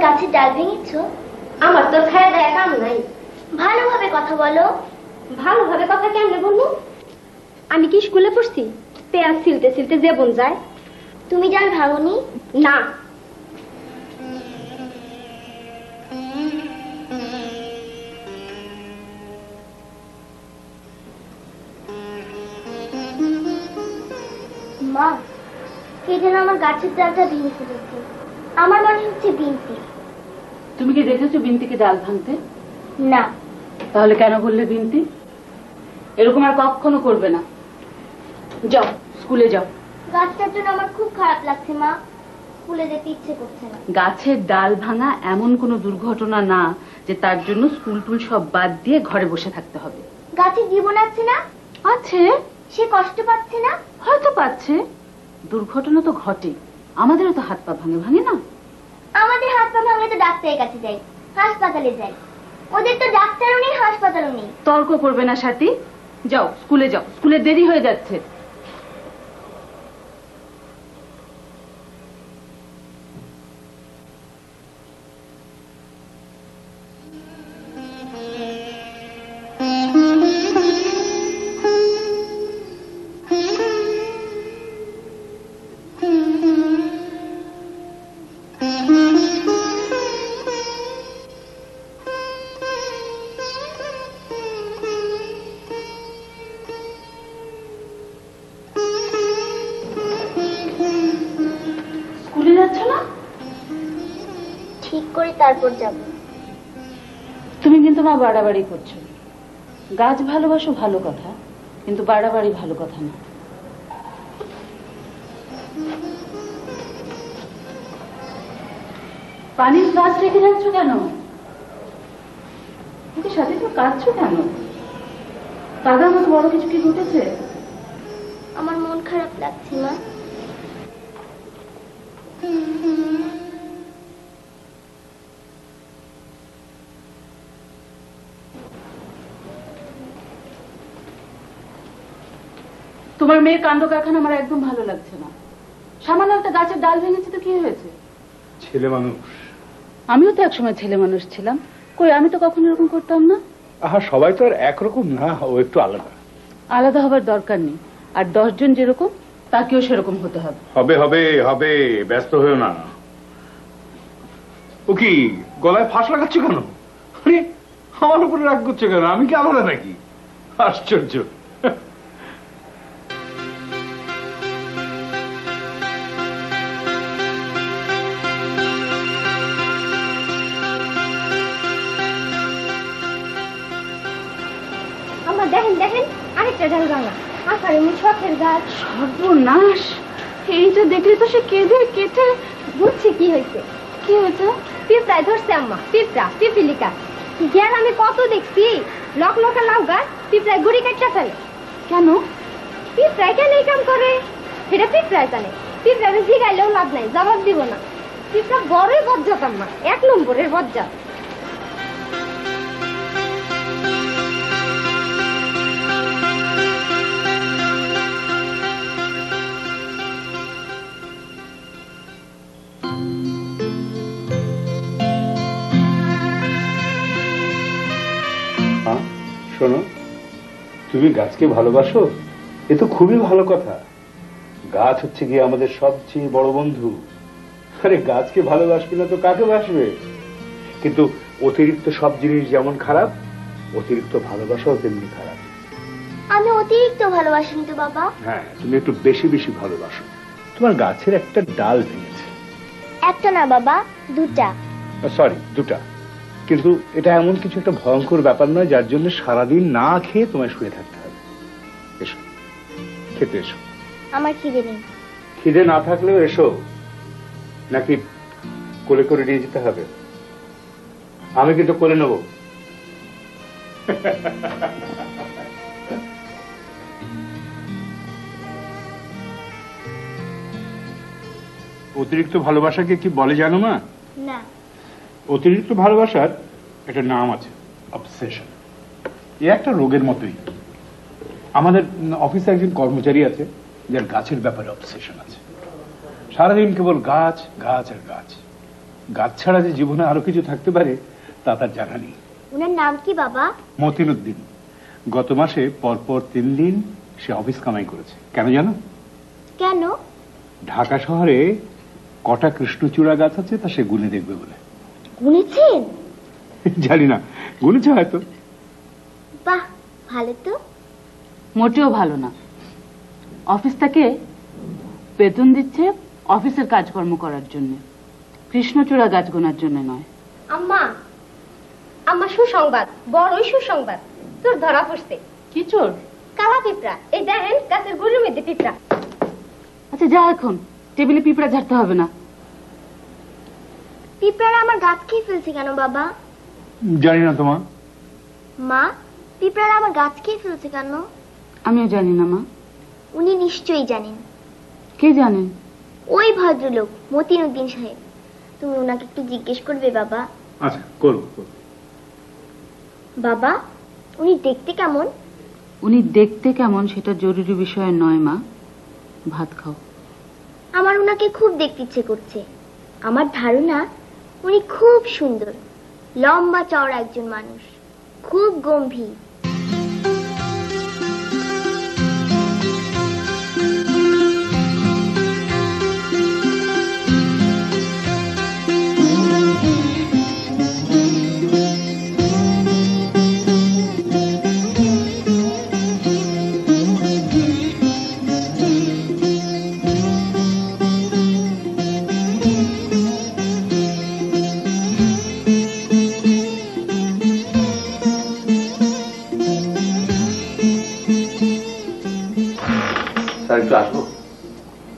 গাছের ডাল ভেঙেছো? আমার তো খায় দেয় কাম নাই। ভালোভাবে কথা বলো। ভালোভাবে কথা কেমনে বলবো? আমি কি স্কুলে পড়ছি? পেঁয়াজ ছিলতে ছিলতে যে বন যায়। তুমি ডাল ভাঙোনি? না। মা, কে যেন আমার গাছের ডালটা ভেঙে ফেলেছে। আমার মনে হচ্ছে বিনতি। তুমি কি দেখেছো বিনতিকে ডাল ভাঙতে? না। তাহলে কেন বললে বিনতি? এরকম আর কখনো করবে না। যাও স্কুলে যাও। গাছটার জন্য আমার খুব খারাপ লাগছে মা, স্কুলে যেতে ইচ্ছে করছে না। গাছের ডাল ভাঙা এমন কোনো দুর্ঘটনা না যে তার জন্য স্কুল টুল সব বাদ দিয়ে ঘরে বসে থাকতে হবে। গাছের জীবন আছে না? আছে। সে কষ্ট পাচ্ছে না? হয়তো পাচ্ছে। দুর্ঘটনা তো ঘটে, আমাদেরও তো হাত পা ভাঙে, ভাঙে না? আমাদের হাত পা ভাঙলে তো ডাক্তারের কাছে যাই, হাসপাতালে যাই। ওদের তো ডাক্তারও নেই, হাসপাতালও নেই। তর্ক করবে না সাথী, যাও স্কুলে যাও, স্কুলে দেরি হয়ে যাচ্ছে। ঠিক করে তারপর যাব। তুমি কিন্তু মা বাড়াবাড়ি করছো। গাছ ভালোবাসো ভালো কথা, কিন্তু বাড়াবাড়ি ভালো কথা না। পানির গাছ রেখে যাচ্ছ কেন? ওকে সাথে তো কাঁদছো কেন? কাদার মতো বড় কিছু কি ঘটেছে? আমার মন খারাপ লাগছে মা। তোমার মেয়ের কাণ্ড কারখানা আমার একদম ভালো লাগছে না। সামান্য একটা গাছের ডাল ভেঙেছে তো কি হয়েছে? ছেলে মানুষ। আমিও তো একসময় ছেলে মানুষ ছিলাম, কই আমি তো কখনো এরকম করতাম না। আহা, সবাই তো আর একরকম না, ও একটু আলাদা। আলাদা হবার দরকার নেই, আর 10 জন যেরকম তাকেও সেরকম হতে হবে। হবে হবে হবে, ব্যস্ত হয়েও না। ও কি গলায় ফাঁস লাগাচ্ছ কেন? আরে আমার উপরে রাগ করছো কেন? আমি কি আলাদা নাকি? আশ্চর্য। দেখেন দেখেন, আরেকটা ডাল ভাঙা। আকার এমনি শখের গাছ। সর্বনাশ! এইটা দেখলে তো সে কেঁদে কেটে। বুঝছি কি হয়েছে। কি হয়েছে? পিঁপড়ায় ধরছে আম্মা, পিঁপড়া, পিপিলিকা। জ্ঞান আমি কত দেখছি। লক লকা লাউ গাছ পিঁপড়ায় গুড়ি কাটটা ফেলে। কেন? পিঁপড়ায় কেন এই কাম করে সেটা পিঁপড়ায় জানে। পিঁপড়াকে জিগাইলেও লাভ নাই, জবাব দিব না। পিঁপড়া বড়ই বজ্জাত আম্মা, 1 নম্বরের বজ্জাত। শোনো, তুমি গাছকে ভালোবাসো, এ তো খুবই ভালো কথা। গাছ হচ্ছে গিয়ে আমাদের সবচেয়ে বড় বন্ধু। আরে গাছকে ভালোবাসবে না তো কাকে বাসবে? কিন্তু অতিরিক্ত সব জিনিস যেমন খারাপ, অতিরিক্ত ভালোবাসাও তেমনি খারাপ। আমি অতিরিক্ত ভালোবাসি তো বাবা। হ্যাঁ, তুমি একটু বেশি বেশি ভালোবাসো। তোমার গাছের একটা ডাল ভেঙেছে। একটা না বাবা, 2টা। সরি, 2টা। কিন্তু এটা এমন কিছু একটা ভয়ঙ্কর ব্যাপার নয় যার জন্য সারাদিন না খেয়ে তোমায় শুয়ে থাকতে হবে। এসো, খেতে এসো। আমার খিদে নেই। খিদে না থাকলেও এসো। নাকি কোলে করে নিয়ে যেতে হবে? আমি কিন্তু কোলে নেব। অতিরিক্ত ভালোবাসাকে কি বলে জানো মা? না। অতিরিক্ত ভালোবাসার একটা নাম আছে, অবসেশন। এ একটা রোগের মতোই। আমাদের অফিসে একজন কর্মচারী আছে যার গাছের ব্যাপারে অবসেশন আছে। সারাদিন কেবল গাছ গাছ আর গাছ। গাছ ছাড়া যে জীবনে আরো কিছু থাকতে পারে তা তার জানা নেই। উনার নাম কি বাবা? মতিন উদ্দিন। গত মাসে পরপর 3 দিন সে অফিস কামাই করেছে। কেন জানো? কেন? ঢাকা শহরে কটা কৃষ্ণচূড়া গাছ আছে তা সে গুনে দেখবে বলে। গুনেছেন? জানি না, গুনেছে হয়তো। বাহ, ভালো তো। মোটেও ভালো না। অফিস থেকে বেতন দিচ্ছে অফিসের কাজকর্ম করার জন্য, কৃষ্ণচূড়া গাছ গোনার জন্য নয়। আম্মা, আম্মা সুসংবাদ, বড়ই সুসংবাদ। তোর ধরা পড়ছে। কি চোর? কালা পিঁপড়া। এই দেখেন গাছের গুড়ির মধ্যে পিঁপড়া। আচ্ছা যা, এখন টেবিলে পিঁপড়া ঝাড়তে হবে না। পিঁপড়ারা আমার গাছ খেয়ে ফেলছে কেন বাবা? জানি না তোমার। মা, পিঁপড়ারা আমার গাছ খেয়ে ফেলছে কেন? আমিও জানি না মা। উনি নিশ্চয়ই জানেন। কে জানেন? ওই ভদ্রলোক মতিন উদ্দিন সাহেব। তুমি ওনাকে একটু জিজ্ঞেস করবে বাবা? আচ্ছা, করবো। বাবা, উনি দেখতে কেমন? উনি দেখতে কেমন সেটা জরুরি বিষয় নয় মা, ভাত খাও। আমার ওনাকে খুব দেখতে ইচ্ছে করছে। আমার ধারণা উনি খুব সুন্দর, লম্বা চওড়া একজন মানুষ, খুব গম্ভীর।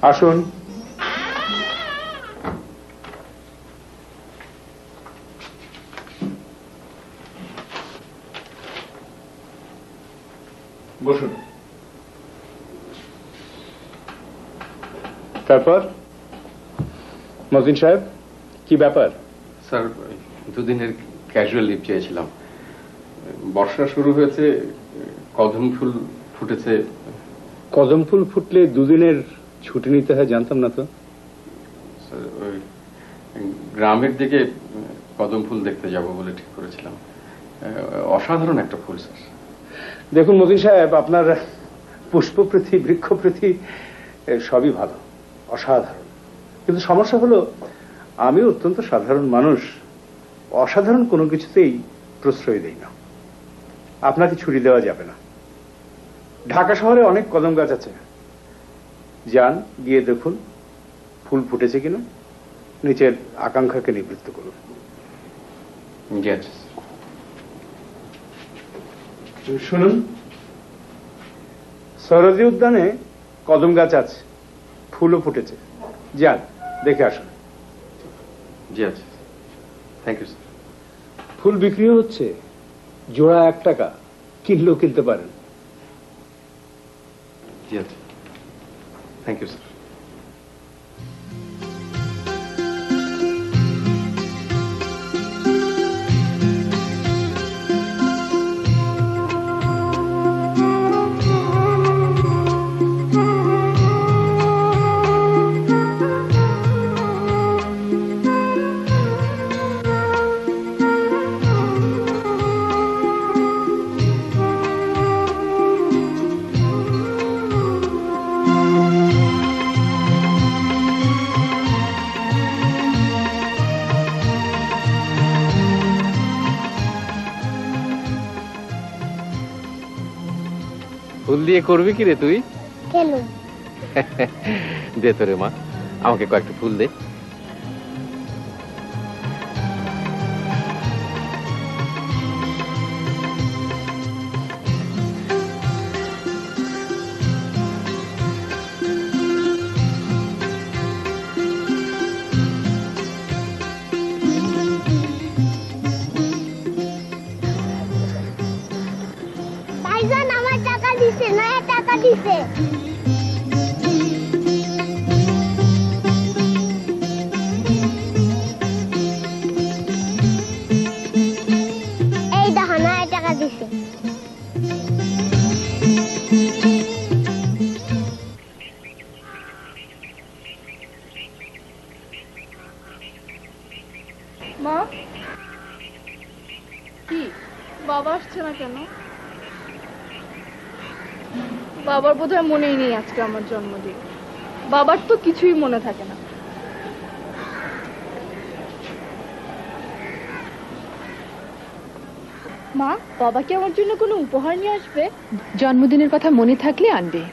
আসুন। বসুন। তারপর মতিন সাহেব, কি ব্যাপার? স্যার, 2 দিনের ক্যাজুয়াল লিভ চেয়েছিলাম। বর্ষা শুরু হয়েছে, কদম ফুল ফুটেছে। কদম ফুল ফুটলে 2 দিনের ছুটি নিতে হয়, জানতাম না তো। স্যার, ওই গ্রামের দিকে কদম ফুল দেখতে যাব বলে ঠিক করেছিলাম। অসাধারণ একটা ফুল স্যার। দেখুন মতিন সাহেব, আপনার পুষ্পপ্রীতি, বৃক্ষপ্রীতি সবই ভালো, অসাধারণ। কিন্তু সমস্যা হলো, আমি অত্যন্ত সাধারণ মানুষ, অসাধারণ কোনো কিছুতেই প্রশ্রয় দেই না। আপনাকে ছুটি দেওয়া যাবে না। ঢাকা শহরে অনেক কদম গাছ আছে, যান গিয়ে দেখুন ফুল ফুটেছে কিনা, নিচের আকাঙ্ক্ষাকে নিবৃত্ত করুন। জি আচ্ছা। শুনুন, সরোজি উদ্যানে কদম গাছ আছে, ফুলও ফুটেছে, যান দেখে আসুন। জি আচ্ছা, থ্যাংক ইউ স্যার। ফুল বিক্রি হচ্ছে, জোড়া 1 টাকা, কিনলেও কিনতে পারেন। জি আচ্ছা, থ্যাংক ইউ স্যার। ফুল দিয়ে করবি কি রে তুই? কেন? দে তোরে মা, আমাকে কয়েকটা ফুল দে। ভাইজান আমার টাকা দিছে, নয়া টাকা দিছে। মা, কি বাবা আসছে না কেন? বাবার বোধহয় মনেই নেই আজকে আমার জন্মদিন। বাবার তো কিছুই মনে থাকে না। মা, বাবা কি আমার জন্য কোনো উপহার নিয়ে আসবে? জন্মদিনের কথা মনে থাকলে আনবে।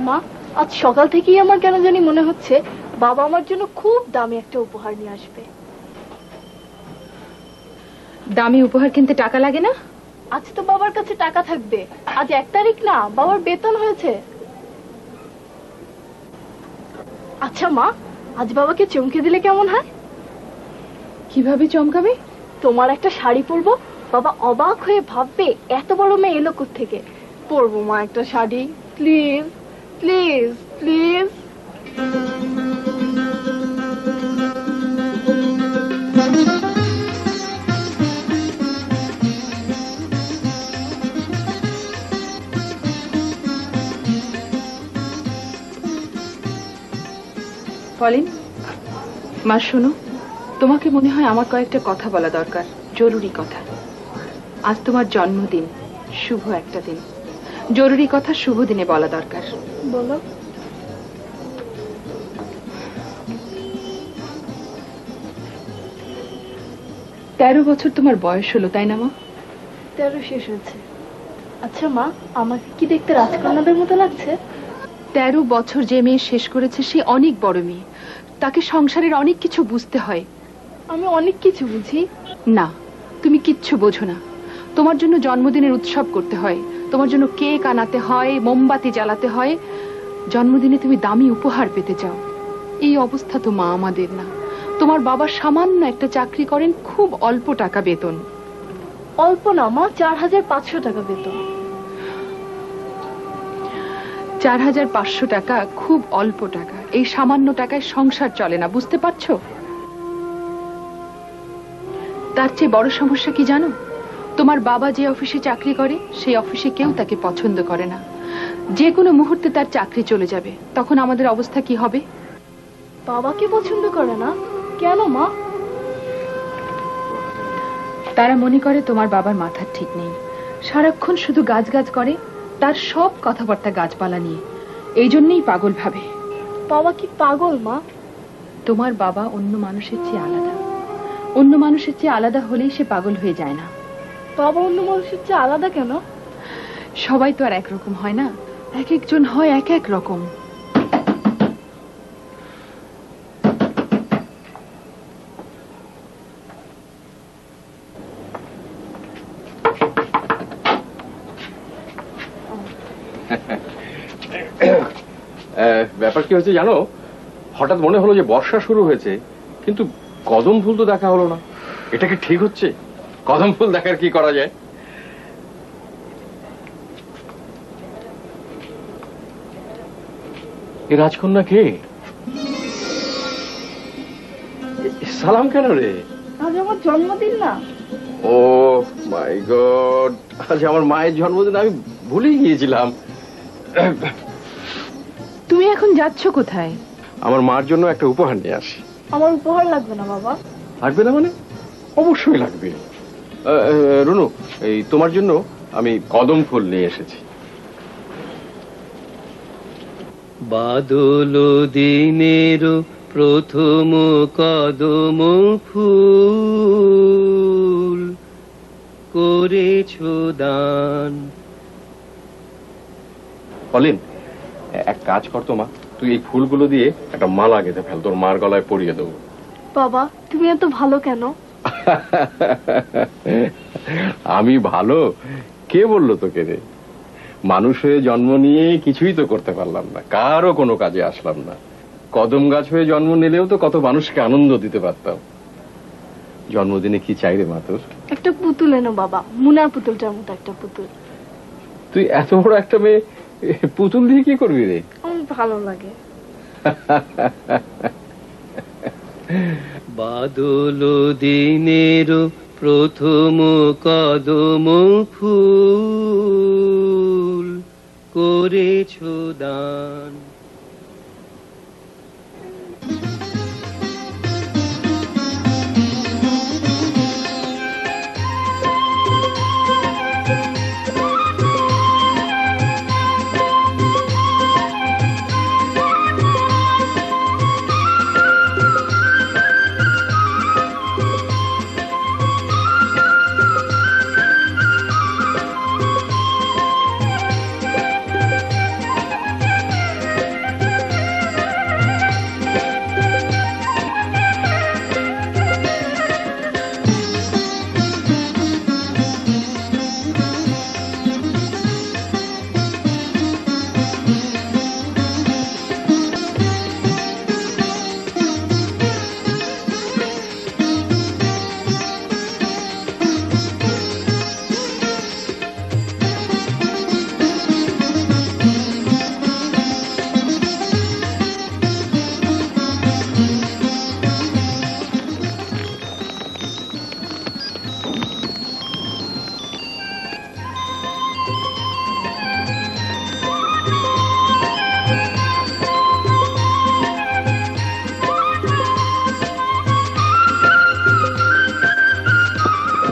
মা, আজ সকাল থেকেই আমার কেন জানি মনে হচ্ছে বাবা আমার জন্য খুব দামি একটা উপহার নিয়ে আসবে। দামি উপহার কিনতে টাকা লাগে না? আজ তো বাবার কাছে টাকা থাকবে। আজ 1 তারিখ না, বাবার বেতন হয়েছে। আচ্ছা মা, আজ বাবাকে চমকে দিলে কেমন হয়? কিভাবে চমকাবে? তোমার একটা শাড়ি পরবো, বাবা অবাক হয়ে ভাববে এত বড় মেয়ে এলো থেকে। পরবো মা একটা sari, please please please. Pauline, মা শোনো, তোমাকে মনে হয় আমার কয়েকটা কথা বলা দরকার, জরুরি কথা। আজ তোমার জন্মদিন, শুভ একটা দিন। জরুরি কথা শুভ দিনে বলা দরকার। বলো। তেরো বছর তোমার বয়স হলো, তাই না মা? 13 শেষ হয়েছে। আচ্ছা মা, আমাকে কি দেখতে রাজকন্যাদের মতো লাগছে? 13 বছর যে মেয়ে শেষ করেছে সে অনেক বড় মেয়ে, তাকে সংসারের অনেক কিছু বুঝতে হয়। আমি অনেক কিছু বুঝি। না, তুমি কিচ্ছু বোঝো না। তোমার জন্য জন্মদিনের উৎসব করতে হয়, তোমার জন্য কেক আনাতে হয়, মোমবাতি জ্বালাতে হয়। জন্মদিনে তুমি দামি উপহার পেতে চাও। এই অবস্থা তো মা আমাদের না। তোমার বাবা সামান্য একটা চাকরি করেন, খুব অল্প টাকা বেতন। অল্প না মা, 4500 টাকা বেতন। 4500 টাকা খুব অল্প টাকা। এই সামান্য টাকায় সংসার চলে না, বুঝতে পারছো? তার চেয়ে বড় সমস্যা কি জানো? তোমার বাবা যে অফিসে চাকরি করে সেই অফিসে কেউ তাকে পছন্দ করে না। যে কোনো মুহূর্তে তার চাকরি চলে যাবে, তখন আমাদের অবস্থা কি হবে? বাবাকে পছন্দ করে না কেন মা? তারা মনে করে তোমার বাবার মাথার ঠিক নেই, সারাক্ষণ শুধু গাছ করে, তার সব কথাবার্তা গাছপালা নিয়ে। এই জন্যই পাগল ভাবে। বাবা কি পাগল মা? তোমার বাবা অন্য মানুষের চেয়ে আলাদা। অন্য মানুষের চেয়ে আলাদা হলেই সে পাগল হয়ে যায় না। বাবা অন্য মানুষের চেয়ে আলাদা কেন? সবাই তো আর একরকম হয় না, এক একজন হয় এক এক রকম। ব্যাপার কি হয়েছে জানো, হঠাৎ মনে হলো যে বর্ষা শুরু হয়েছে, কিন্তু কদম ফুল তো দেখা হলো না। এটা কি ঠিক হচ্ছে? কদম ফুল দেখার কি করা যায়? এ রাজকন্যা কে? সালাম কেন রে? আজ আমার জন্মদিন না? ও মাই গড, আজ আমার মায়ের জন্মদিন, আমি ভুলেই গিয়েছিলাম। তুমি এখন যাচ্ছ কোথায়? আমার মার জন্য একটা উপহার নিয়ে আসি। আমার উপহার লাগবে না বাবা। লাগবে না মানে? অবশ্যই লাগবে। রুনু, এই তোমার জন্য আমি কদম ফুল নিয়ে এসেছি। বাদল দিনের প্রথম কদম ফুল করেছ দান। পলিন, এক কাজ কর তো মা, তুই এই ফুলগুলো দিয়ে একটা মালা গেঁথে ফেল, তোর মার গলায় পরিয়ে দেবো। বাবা তুমি এত ভালো কেন? আমি ভালো? কে বললো তোকে রে? মানুষ হয়ে জন্ম নিয়ে কিছুই তো করতে পারলাম না, কারো কোনো কাজে আসলাম না। কদম গাছ হয়ে জন্ম নিলেও তো কত মানুষকে আনন্দ দিতে পারতাম। জন্মদিনে কি চাই রে মা তোর? একটা পুতুল এনো বাবা, মুনার পুতুলটার মতো একটা পুতুল। তুই এত বড় একটা মেয়ে, পুতুল দিয়ে কি করবি রে? আমার ভালো লাগে। বাদল দিনের প্রথম কদম ফুল করেছ দান।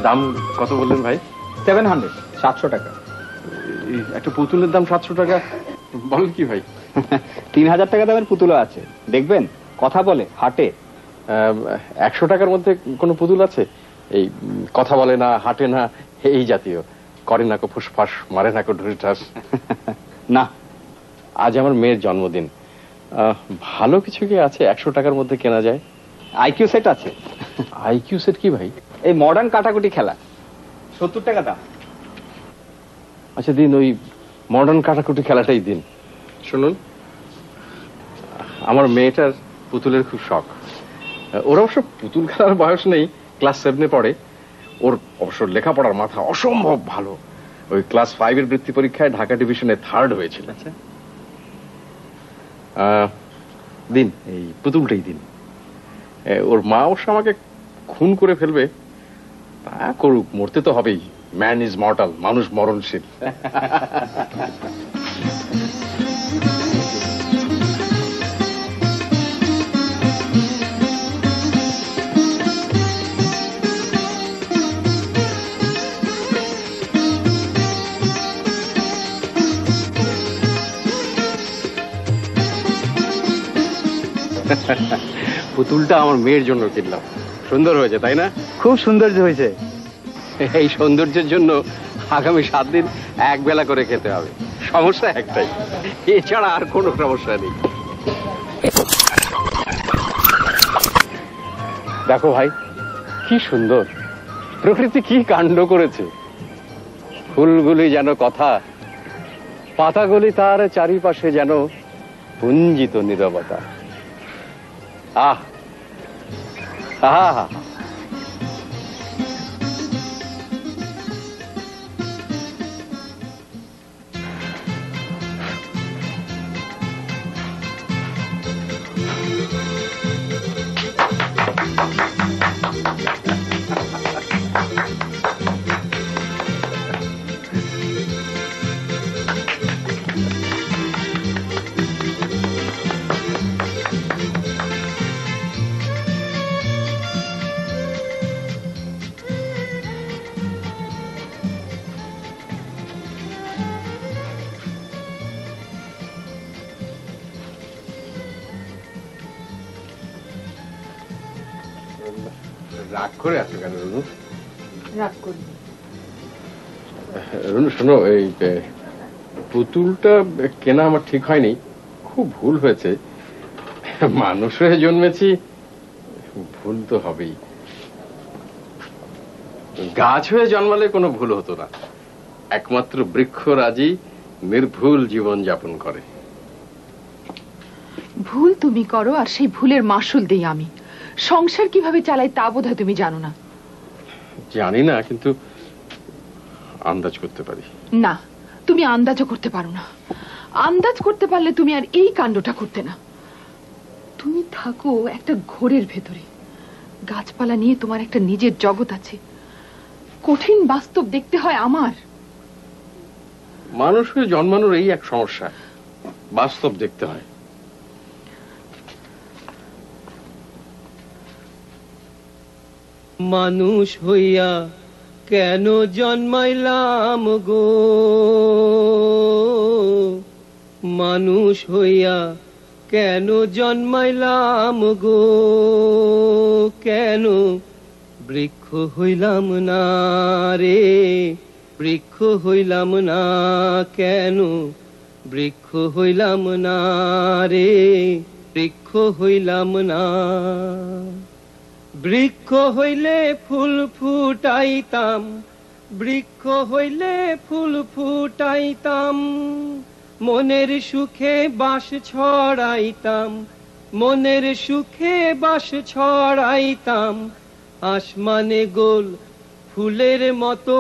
দাম কত বললেন ভাই? 700, 700 টাকা। একটা পুতুলের দাম 700 টাকা, বলেন কি ভাই? 3000 টাকা দামের পুতুলও আছে, দেখবেন কথা বলে হাটে। 100 টাকার মধ্যে কোনো পুতুল আছে? এই কথা বলে না, হাঁটে না, এই জাতীয়, করে না কো ফুসফাস, মারে না কো ঢুরিঠাস? না। আজ আমার মেয়ের জন্মদিন, ভালো কিছু কি আছে 100 টাকার মধ্যে কেনা যায়? আইকিউ সেট আছে। আইকিউ সেট কি ভাই? এই মডার্ন কাটাকুটি খেলা, 70 টাকা দাম। আচ্ছা দিন, ওই মডার্ন কাটাকুটি খেলাটাই দিন। শুনুন, আমার মেয়েটার পুতুলের খুব শখ। ওর অবশ্য পুতুল খেলার বয়স নেই, ক্লাস 7-এ পড়ে। ওর অবশ্য লেখাপড়ার মাথা অসম্ভব ভালো। ওই ক্লাস 5-এর বৃত্তি পরীক্ষায় ঢাকা ডিভিশনে 3rd হয়েছিল। আচ্ছা দিন, এই পুতুলটাই দিন। ওর মা অবশ্য আমাকে খুন করে ফেলবে, তা করুক, মরতে তো হবেই। ম্যান ইজ মর্টাল, মানুষ মরণশীল। পুতুলটা আমার মেয়ের জন্য কিনলাম। সুন্দর হয়েছে তাই না? খুব সৌন্দর্য হয়েছে। এই সৌন্দর্যের জন্য আগামী 7 দিন এক বেলা করে খেতে হবে। সমস্যা একটাই, এছাড়া আর কোনো সমস্যা নেই। দেখো ভাই, কি সুন্দর প্রকৃতি, কি কাণ্ড করেছে। ফুলগুলি যেন কথা, পাতাগুলি তার চারিপাশে যেন পুঞ্জিত নীরবতা। আহ আহা, রাগ করে আছো কেন রুনু? রাগ করি রুনু শোনো, এই পুতুলটা কেনা আমার ঠিক হয়নি, খুব ভুল হয়েছে। মানুষ হয়ে জন্মেছি, ভুল তো হবেই। গাছ হয়ে জন্মালে কোনো ভুল হতো না। একমাত্র বৃক্ষরাজি নির্ভুল জীবন যাপন করে। ভুল তুমি করো আর সেই ভুলের মাসুল দেই আমি। সংসার কিভাবে চালাই তা বোধহয় তুমি জানো না। জানি না, কিন্তু আন্দাজ করতে পারি। না, তুমি আন্দাজও করতে পারো না। আন্দাজ করতে পারলে তুমি আর এই কাণ্ডটা করতে না। তুমি থাকো একটা ঘোরের ভেতরে। গাছপালা নিয়ে তোমার একটা নিজের জগৎ আছে। কঠিন বাস্তব দেখতে হয় আমার। মানুষ হয়ে জন্মানোর এই এক সমস্যা, বাস্তব দেখতে হয়। মানুষ হইয়া কেন জন্মাইলাম গো, মানুষ হইয়া কেন জন্মাইলাম গো, কেন বৃক্ষ হইলাম না রে, বৃক্ষ হইলাম না, কেন বৃক্ষ হইলাম না রে, বৃক্ষ হইলাম না। বৃক্ষ হইলে ফুল ফুটাইতাম, বৃক্ষ হইলে ফুল ফুটাইতাম, মনের সুখে বাস ছড়াইতাম, মনের সুখে বাস ছড়াইতাম, আসমানে গোল ফুলের মতো,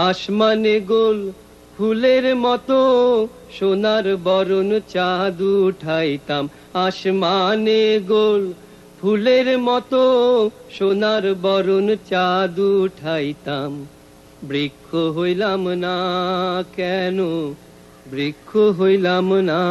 আসমানে গোল ফুলের মতো, সোনার বরণ চাঁদ উঠাইতাম, আসমানে গোল ফুলের মতো, সোনার বরণ চাঁদ উঠাইতাম, বৃক্ষ হইলাম না কেন, বৃক্ষ হইলাম না।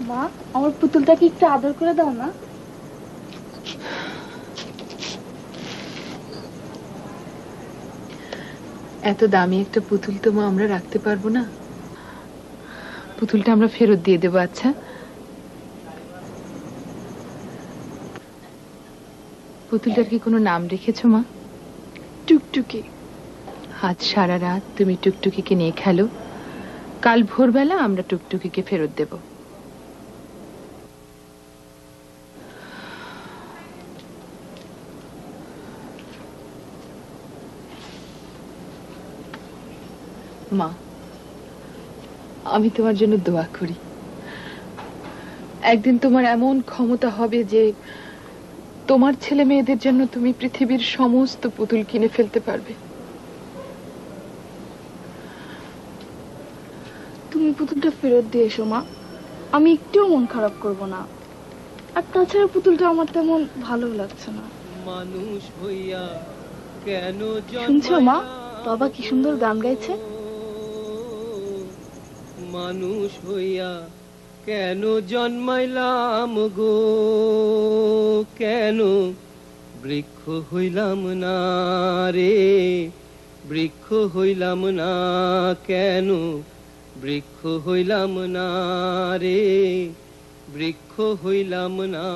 মা, আমার পুতুলটাকে একটু আদর করে দাও না। এত দামি একটা পুতুল তো মা আমরা রাখতে পারবো না, পুতুলটা আমরা ফেরত দিয়ে দেবো। আচ্ছা, পুতুলটার কি কোনো নাম রেখেছো মা? টুকটুকি। আজ সারা রাত তুমি টুকটুকিকে নিয়ে খেলো, কাল ভোরবেলা আমরা টুকটুকিকে ফেরত দেব। মা, আমি তোমার জন্য দোয়া করি, একদিন তোমার এমন ক্ষমতা হবে যে তোমার ছেলে মেয়েদের জন্য তুমি পৃথিবীর সমস্ত পুতুল কিনে ফেলতে পারবে। তুমি পুতুলটা ফেরত দিয়ে এসো মা, আমি একটুও মন খারাপ করব না। আর তাছাড়া পুতুলটা আমার তেমন ভালো লাগছে না। মানুষ হইয়া কেন শুনছো মা, বাবা কি সুন্দর গান গাইছে। মানুষ হইয়া কেন জন্মাইলাম গো, কেন বৃক্ষ হইলাম না রে, বৃক্ষ হইলাম না, কেন বৃক্ষ হইলাম না রে, বৃক্ষ হইলাম না।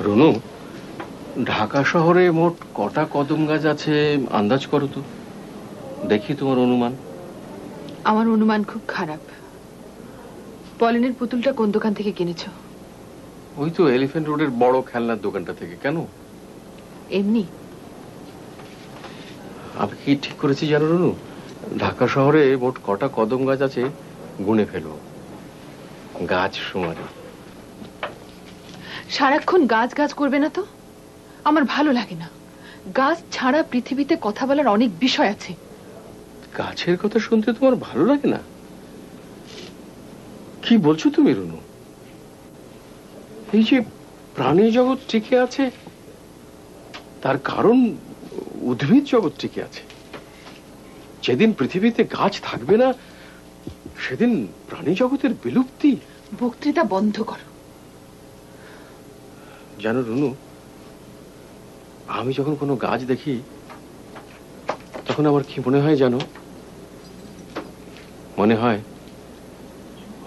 রনু, ঢাকা শহরে মোট কটা কদম গাছ আছে আন্দাজ করো তো, দেখি তোমার অনুমান। আমার অনুমান খুব খারাপ। পলিনের পুতুলটা কোন দোকান থেকে কিনেছো? ওই তো এলিফ্যান্ট রোডের বড় খেলনার দোকানটা থেকে। কেন? এমনি। আমি কি ঠিক করেছি জানো রনু, ঢাকা শহরে মোট কটা কদম গাছ আছে গুনে ফেলো, গাছ সুমারি। সারাক্ষণ গাছ গাছ করবে না তো, আমার ভালো লাগে না। গাছ ছাড়া পৃথিবীতে কথা বলার অনেক বিষয় আছে। গাছের কথা শুনতে তোমার ভালো লাগে না? কি বলছো তুমি রনু? এই যে প্রাণী জগৎ টিকে আছে তার কারণ উদ্ভিদ জগৎ টিকে আছে। যেদিন পৃথিবীতে গাছ থাকবে না সেদিন প্রাণী জগতের বিলুপ্তি। বক্তৃতা বন্ধ করো। জানো রনু, আমি যখন কোনো গাছ দেখি তখন আমার কি মনে হয় জানো? মনে হয়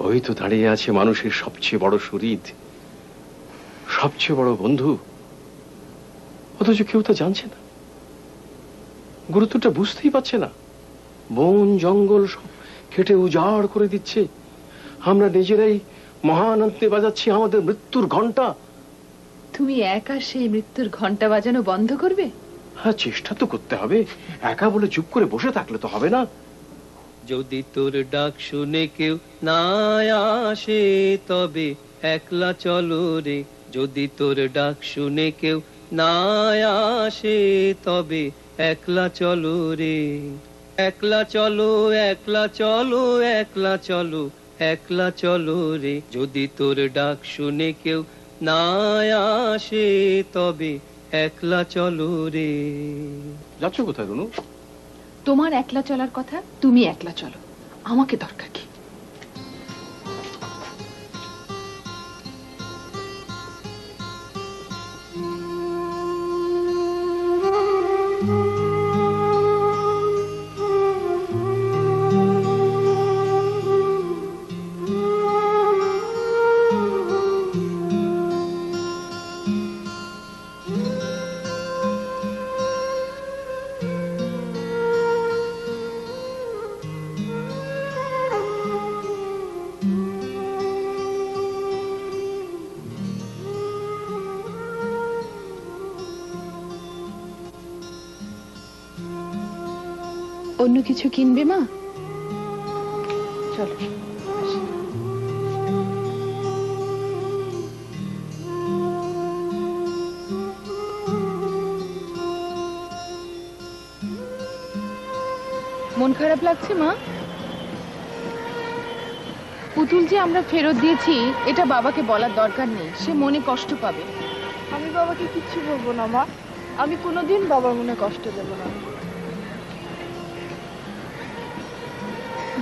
ওই তো দাঁড়িয়ে আছে মানুষের সবচেয়ে বড় সুহৃদ, সবচেয়ে বড় বন্ধু, অথচ কেউ তা জানছে না, গুরুত্বটা বুঝতেই পারছে না। বন জঙ্গল সব কেটে উজাড় করে দিচ্ছে। আমরা নিজেরাই মহানন্দে বাজাচ্ছি আমাদের মৃত্যুর ঘন্টা। তুমি একা সেই মৃত্যুর ঘন্টা বাজানো বন্ধ করবে? হ্যাঁ, চেষ্টা তো করতে হবে। একা বলে চুপ করে বসে থাকলে তো হবে না। যদি তোর ডাক শুনে কেউ না আসে তবে একলা চলো রে। যদি তোর ডাক শুনে কেউ না আসে তবে একলা চলো রে। একলা চলো, একলা চলো, একলা চলো, একলা চলো রে। যদি তোর ডাক শুনে কেউ না আসে তবে একলা চলো রে। যাচ্ছ কোথায় রুনু? তোমার একলা চলার কথা, তুমি একলা চলো, আমাকে দরকার কি? অন্য কিছু কিনবে মা? চলো। মন খারাপ লাগছে মা? পুতুল যে আমরা ফেরত দিয়েছি এটা বাবাকে বলার দরকার নেই, সে মনে কষ্ট পাবে। আমি বাবাকে কিচ্ছু বলবো না মা, আমি কোনোদিন বাবার মনে কষ্ট দেব না।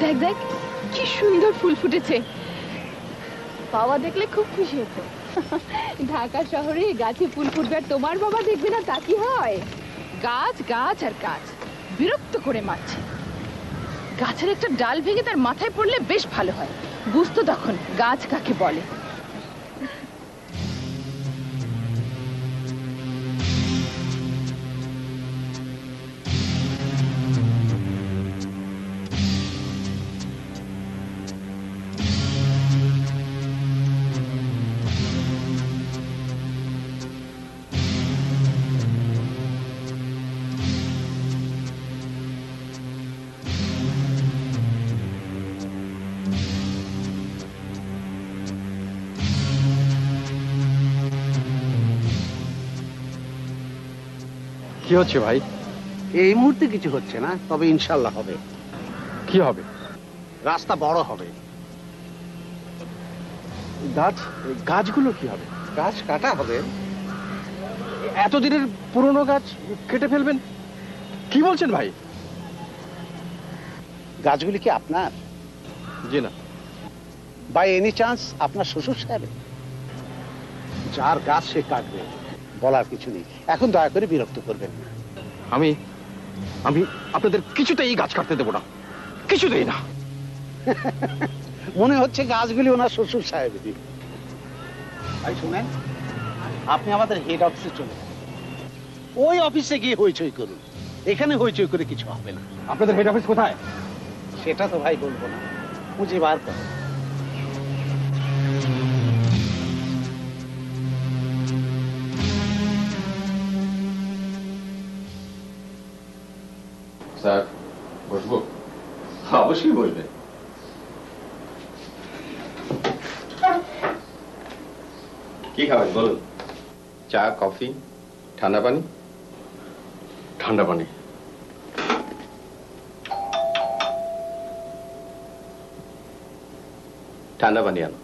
দেখ দেখ কি সুন্দর ফুল ফুটেছে। বাবা দেখলে খুব খুশি হতো। ঢাকা শহরে গাছে ফুল ফুটবে আর তোমার বাবা দেখবে না, তা কি হয়? গাছ গাছ আর গাছ, বিরক্ত করে মারছে। গাছের একটা ডাল ভেঙে তার মাথায় পড়লে বেশ ভালো হয়, বুঝতো তখন গাছ কাকে বলে। কি হচ্ছে ভাই? এই মুহূর্তে কিছু হচ্ছে না, তবে ইনশাল্লাহ হবে। কি হবে? রাস্তা বড় হবে। গাছগুলো কি হবে? গাছ কাটা হবে। এতদিনের পুরনো গাছ কেটে ফেলবেন? কি বলছেন ভাই? গাছগুলি কি আপনার? জি না। বাই এনি চান্স আপনার শ্বশুর সাহেব? যার গাছ সে কাটবে, বলার কিছু নেই। এখন দয়া করে বিরক্ত করবেন না। আমি আমি আপনাদের কিছুতেই গাছ কাটতে দেবো না, কিছুতেই না। মনে হচ্ছে গাছগুলি ওনার শ্বশুর সাহেবেরই। ভাই শুনেন, আপনি আমাদের হেড অফিসে চলে যান। ওই অফিসে গিয়ে হইচই করুন, এখানে হইচই করে কিছু হবে না। আপনাদের হেড অফিস কোথায়? সেটা তো ভাই বলবো না, খুঁজে বার করো। স্যার বসবো? অবশ্যই বসবে। কি খাবেন বলুন? চা, কফি, ঠান্ডা পানি? ঠান্ডা পানি। ঠান্ডা পানি আনো।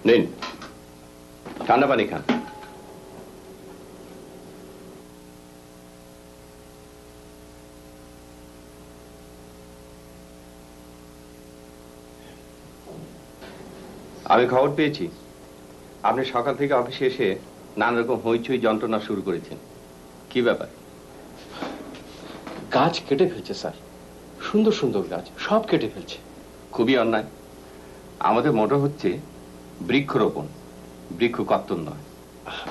নিন, ঠান্ডা পানি খান। আমি খবর পেয়েছি আপনি সকাল থেকে অফিসে এসে নানা রকম হইচই যন্ত্রণা শুরু করেছেন। কি ব্যাপার? গাছ কেটে ফেলছে স্যার, সুন্দর সুন্দর গাছ সব কেটে ফেলছে। খুবই অন্যায়। আমাদের মোটো হচ্ছে বৃক্ষরোপণ, বৃক্ষ কর্তন নয়।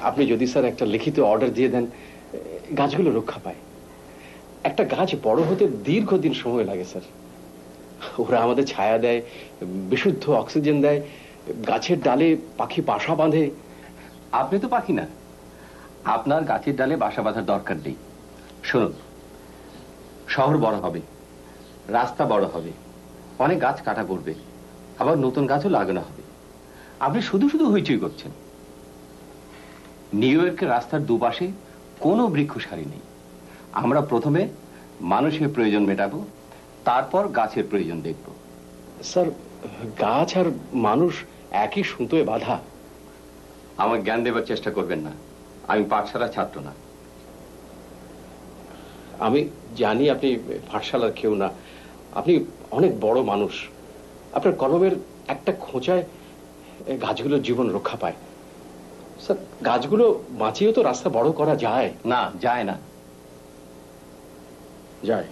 আপনি যদি স্যার একটা লিখিত অর্ডার দিয়ে দেন, গাছগুলো রক্ষা পায়। একটা গাছ বড় হতে দীর্ঘদিন সময় লাগে স্যার। ওরা আমাদের ছায়া দেয়, বিশুদ্ধ অক্সিজেন দেয়, গাছের ডালে পাখি বাসা বাঁধে। আপনি তো পাখি না, আপনার গাছের ডালে বাসা বাঁধার দরকার নেই। শুনুন, শহর বড় হবে, রাস্তা বড় হবে, অনেক গাছ কাটা পড়বে, আবার নতুন গাছও লাগানো হবে। আপনি শুধু শুধু হইচই করছেন। নিউ ইয়র্কের রাস্তার দুপাশে কোনো বৃক্ষ সারি নেই। আমরা প্রথমে মানুষের প্রয়োজন মেটাবো, তারপর গাছের প্রয়োজন দেখব। স্যার, গাছ আর মানুষ একই সুতোয় বাঁধা। আমার জ্ঞান দেবার চেষ্টা করবেন না, আমি পাঠশালার ছাত্র না। আমি জানি আপনি পাঠশালার কেউ না, আপনি অনেক বড় মানুষ। আপনার কলমের একটা খোঁচায় গাছগুলোর জীবন রক্ষা পায়। স্যার, গাছগুলো বাঁচিয়েও তো রাস্তা বড় করা যায়। না, যায় না। যায়।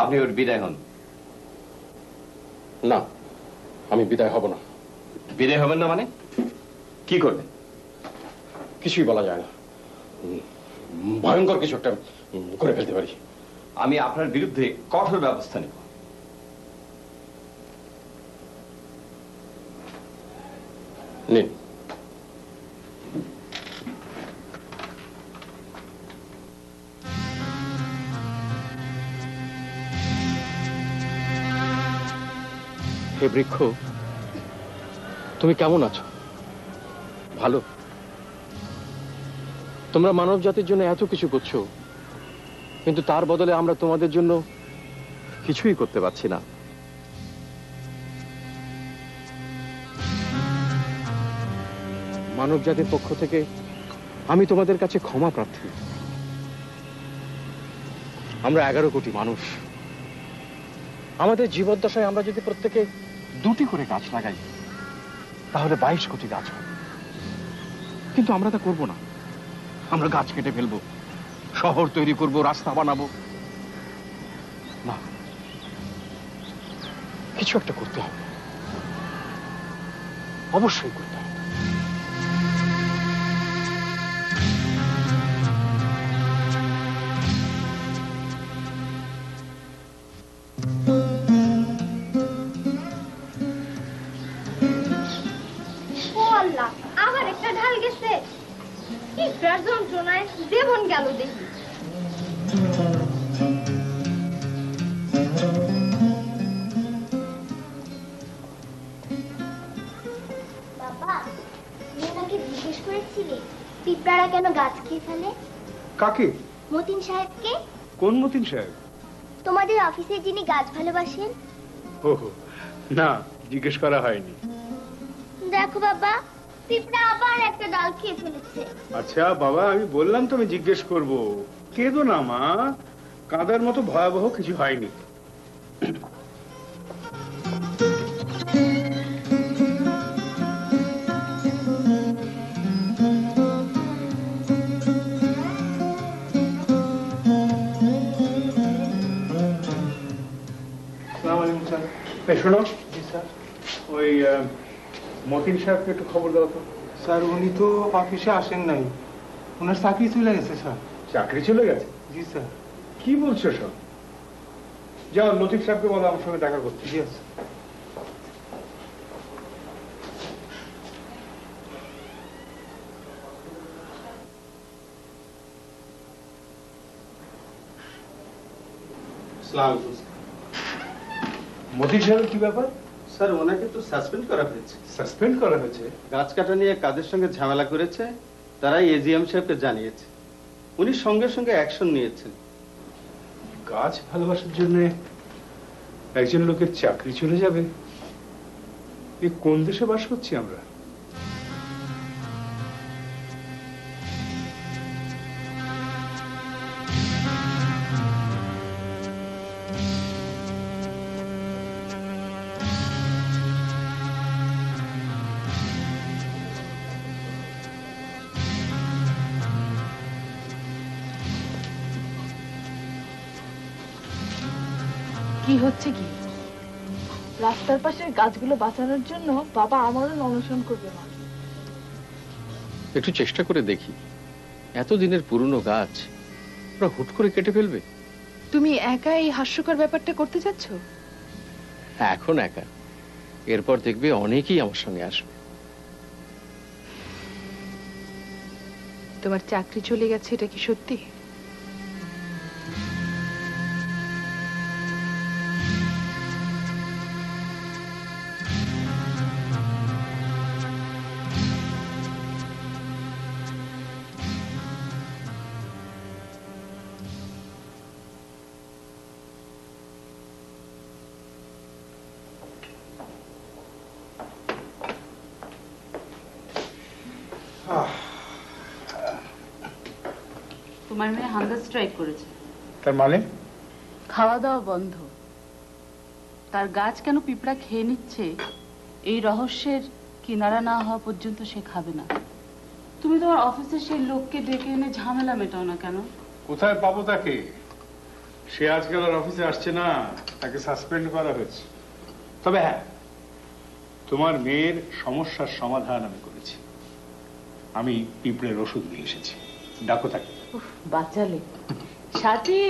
আপনি ওর বিদায় হন। না, আমি বিদায় হব না। বিদায় হবেন না মানে কি করবেন? কিছুই বলা যায় না, ভয়ঙ্কর কিছু একটা করে ফেলতে পারি। আমি আপনার বিরুদ্ধে কঠোর ব্যবস্থা নেব। নিন। হে বৃক্ষ, তুমি কেমন আছো? ভালো? তোমরা মানব জাতির জন্য এত কিছু করছো, কিন্তু তার বদলে আমরা তোমাদের জন্য কিছুই করতে পারছি না। মানব জাতির পক্ষ থেকে আমি তোমাদের কাছে ক্ষমা প্রার্থী। আমরা 11 কোটি মানুষ। আমাদের জীবদ্দশায় আমরা যদি প্রত্যেকে 2টি করে গাছ লাগাই, তাহলে 22 কোটি গাছ হবে। কিন্তু আমরা তা করব না। আমরা গাছ কেটে ফেলবো, শহর তৈরি করব, রাস্তা বানাবো। না, কিছু একটা করতে হবে, অবশ্যই করতে হবে। আবার একটা ঢাল গেছে, কি যন্ত্রণায় দেবন গেল দেখি। বাবা, তুমি ওনাকে জিজ্ঞেস করেছিলে পিঁপড়ারা কেন গাছ খেয়ে ফেলে? কাকে? মতিন সাহেবকে। কোন মতিন সাহেব? তোমাদের অফিসে যিনি গাছ ভালোবাসেন। ও না, জিজ্ঞেস করা হয়নি। দেখো বাবা, পিঁপড়া আবার একটা ডাল খেয়ে ফেলেছে। আচ্ছা বাবা, আমি বললাম তো আমি জিজ্ঞেস করব। কেঁদো না মা, কাঁদার মতো ভয়াবহ কিছু হয়নি। শোনো, ওই মতিন সাহেবকে একটু খবর দাও তো। স্যার, উনি তো অফিসে আসেন নাই, ওনার চাকরি চলে গেছে স্যার। চাকরি চলে গেছে? জি স্যার। কি বলছো সব? যাও লতিফ সাহেবকে বলো আমার সঙ্গে দেখা করতে। জি স্যার। মতিন সাহেবের কি ব্যাপার? স্যার, ওনাকে তো সাসপেন্ড করা হয়েছে। সাসপেন্ড করা হয়েছে? গাছ কাটা নিয়ে কাদের সঙ্গে ঝামেলা করেছে, তারাই এজিএম সাহেবকে জানিয়েছে। উনি সঙ্গে সঙ্গে অ্যাকশন নিয়েছেন। গাছ ভালোবাসার জন্য একজন লোকের চাকরি চলে যাবে? এ কোন দেশে বাস করছি আমরা? কি হচ্ছে কি? রাস্তার পাশে গাছগুলো বাঁচানোর জন্য বাবা আমারও অনশন করবে মা। একটু চেষ্টা করে দেখি, এতদিনের পুরনো গাছ ওরা হুট করে কেটে ফেলবে? তুমি একা এই হাস্যকর ব্যাপারটা করতে যাচ্ছ? এখন একা, এরপর দেখবে অনেকেই আমার সঙ্গে আসবে। তোমার চাকরি চলে গেছে, এটা কি সত্যি? তোমার মেয়ে হাঙ্গার স্ট্রাইক করেছে। তার মানে? খাওয়া দাওয়া বন্ধ। তার গাছ কেন পিঁপড়া খেয়ে নিচ্ছে এই রহস্যের কিনারা না হওয়া পর্যন্ত সে খাবে না। তুমি তোমার অফিসে সেই লোককে ডেকে এনে ঝামেলা মেটাও না কেন? কোথায় পাবো তাকে? সে আজকাল আর অফিসে আসছে না, তাকে সাসপেন্ড করা হয়েছে। তবে হ্যাঁ, তোমার মেয়ের সমস্যার সমাধান আমি করেছি। আমি পিঁপড়ের ওষুধ নিয়ে এসেছি, ডাকো তাকে। বাঁচালে সাথী।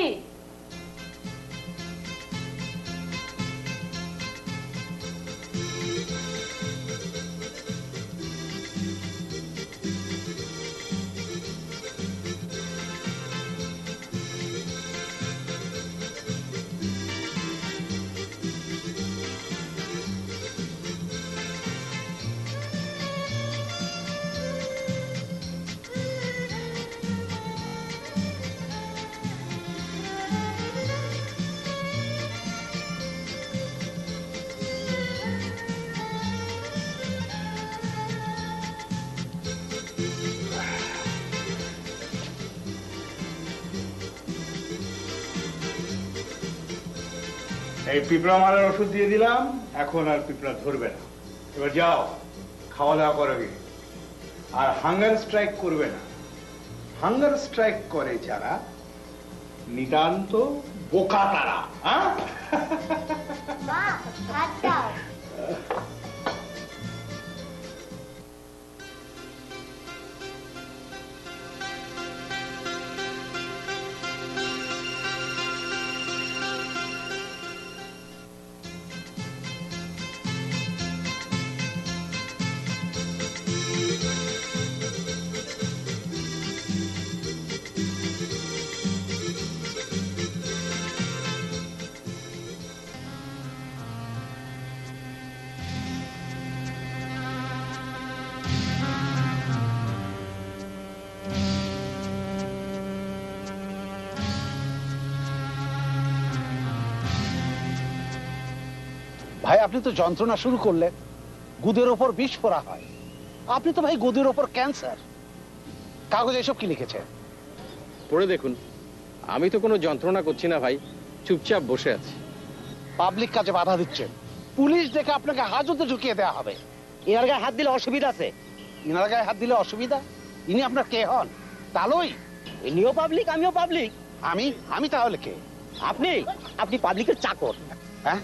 এই পিঁপড়া মারার ওষুধ দিয়ে দিলাম, এখন আর পিঁপড়া ধরবে না। এবার যাও, খাওয়া দাওয়া করবে। আর হাঙ্গার স্ট্রাইক করবে না। হাঙ্গার স্ট্রাইক করে যারা নিতান্ত বোকা তারা। মা, ভাত দাও। ভাই আপনি তো যন্ত্রণা শুরু করলেন, গুদের ওপর বিষ ফোড়া হয়। আপনি তো ভাই গুদের ওপর ক্যান্সার। কাগজে এসব কি লিখেছে পড়ে দেখুন। আমি তো কোনো যন্ত্রণা করছি না ভাই, চুপচাপ বসে আছি। পাবলিক কাজে বাধা দিচ্ছেন, পুলিশ দেখে আপনাকে হাজতে ঢুকিয়ে দেওয়া হবে। এনার গায়ে হাত দিলে অসুবিধা আছে? ইনার গায়ে হাত দিলে অসুবিধা? ইনি আপনার কে হন? তালই? ইনিও পাবলিক, আমিও পাবলিক। আমি তাহলে কে? আপনি পাবলিকের চাকর। হ্যাঁ,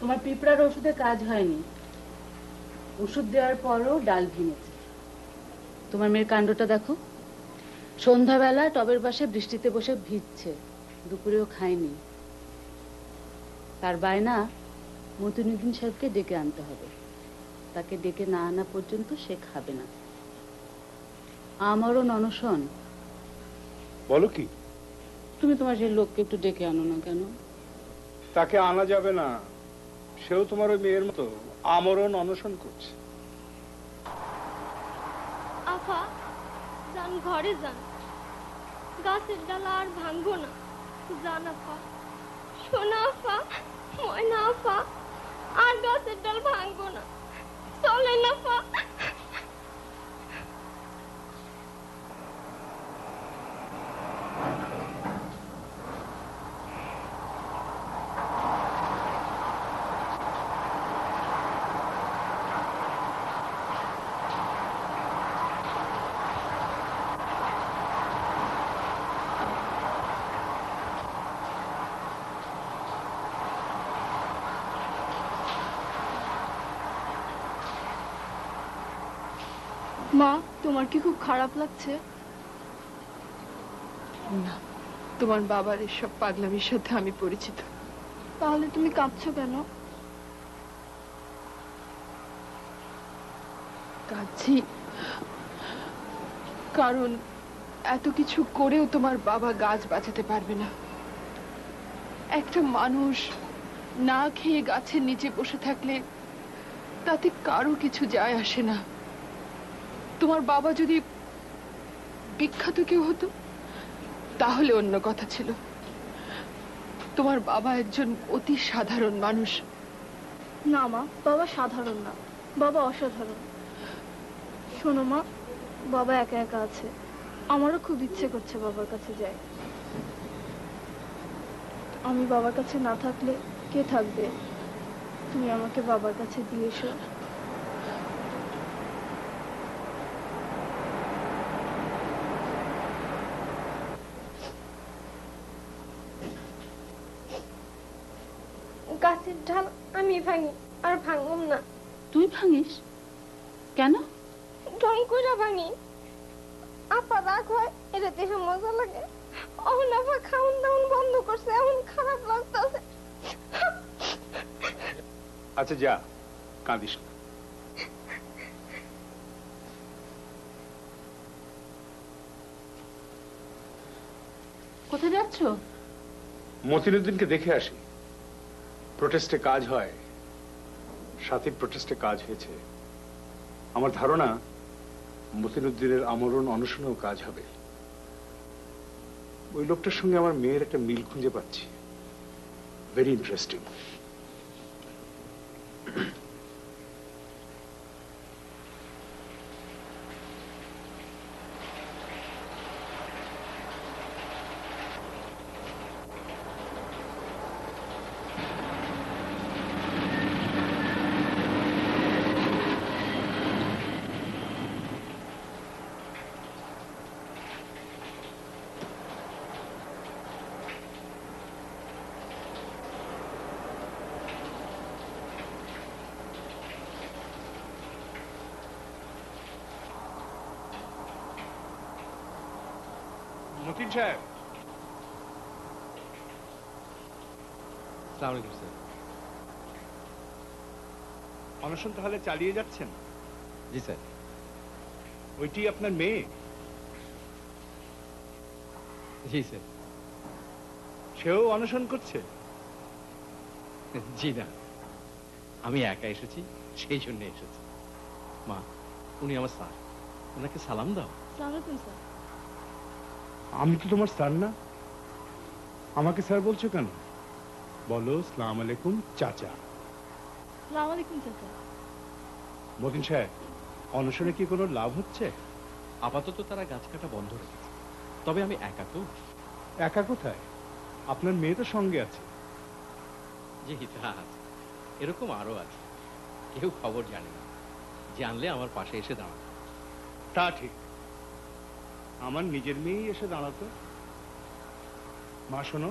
তোমার পিঁপড়ার ওষুধে কাজ হয়নি। ওষুধ দেওয়ার পরও ডাল ভেঙেছে। তোমার মেয়ের কাণ্ডটা দেখো। সন্ধ্যাবেলা টবের পাশে বৃষ্টিতে বসে ভিজছে, দুপুরেও খায়নি। তার বায়না মতিনুদ্দিন সাহেবকে ডেকে আনতে হবে। তাকে ডেকে না আনা পর্যন্ত সে খাবে না। আমারও অনশন। বলো কি? তুমি তোমার সেই লোককে একটু ডেকে আনো না কেন? তাকে আনা যাবে না, সেও তোমার ওই মেয়ের মতো আমরণ অনশন করছে। আফা যান, ঘরে যান। গাছের ডালা আর ভাঙবো না। যান আফা, সোনা আফা, ময়না আফা, আর গাছের ডাল ভাঙবো না, চলে না পা। মা, তোমার কি খুব খারাপ লাগছে? না, তোমার বাবার এসব পাগলামির সাথে আমি পরিচিত। তাহলে তুমি কাঁদছো কেন? কাঁদছি কারণ এত কিছু করেও তোমার বাবা গাছ বাঁচাতে পারবে না। একটা মানুষ না খেয়ে গাছের নিচে বসে থাকলে তাতে কারো কিছু যায় আসে না। তোমার বাবা যদি বিখ্যাত কেউ হতো তাহলে অন্য কথা ছিল। তোমার বাবা একজন অতি সাধারণ মানুষ। না মা, বাবা সাধারণ না, বাবা অসাধারণ। শোনো মা, বাবা একা একা আছে, আমারও খুব ইচ্ছে করছে বাবার কাছে যাই। আমি বাবার কাছে না থাকলে কে থাকবে? তুমি আমাকে বাবার কাছে দিয়ে এসো। গাছের ডাল আমি ভাঙি, আর ভাঙব না। তুই ভাঙিস কেন? ঢং কইরা ভাঙি। আপা রাগ হয়, এটা দেখে মজা লাগে। অহন আপা খাউন দাউন বন্ধ করছে, এমন খারাপ লাগতেছে। আচ্ছা যা, কাঁদিস না। কোথায় যাচ্ছ? মতিনুদ্দিনকে দেখে আসি। প্রোটেস্টে কাজ হয়, সাথীর প্রোটেস্টে কাজ হয়েছে। আমার ধারণা মতিনুদ্দিনের আমরণ অনশনেও কাজ হবে। ওই লোকটার সঙ্গে আমার মেয়ের একটা মিল খুঁজে পাচ্ছি। Very interesting. মতিন সাহেব, আসসালামু আলাইকুম স্যার। অনশন তাহলে চালিয়ে যাচ্ছেন? জি স্যার। ওইটি আপনার মেয়ে? জি স্যার। সেও অনশন করছে? জি না, আমি একা এসেছি, সেই জন্য এসেছি। মা, উনি আমার স্যার, ওনাকে সালাম দাও। সালামালাইকুম স্যার। আমি তো তোমার স্যার না, আমাকে স্যার বলছো কেন? বলো সালাম আলাইকুম চাচা। সালামালাইকুম চাচা। মতিন সাহেব, অনশনে কি কোনো লাভ হচ্ছে? আপাতত তারা গাছ কাটা বন্ধ রেখেছে, তবে আমি একা তো। একা কোথায়? আপনার মেয়ে তো সঙ্গে আছে। জি তা আছে, এরকম আরো আছে, কেউ খবর জানে না, জানলে আমার পাশে এসে দাঁড়াবে। তা ঠিক, আমার নিজের মেয়েই এসে দাঁড়াতো। মা শোনো,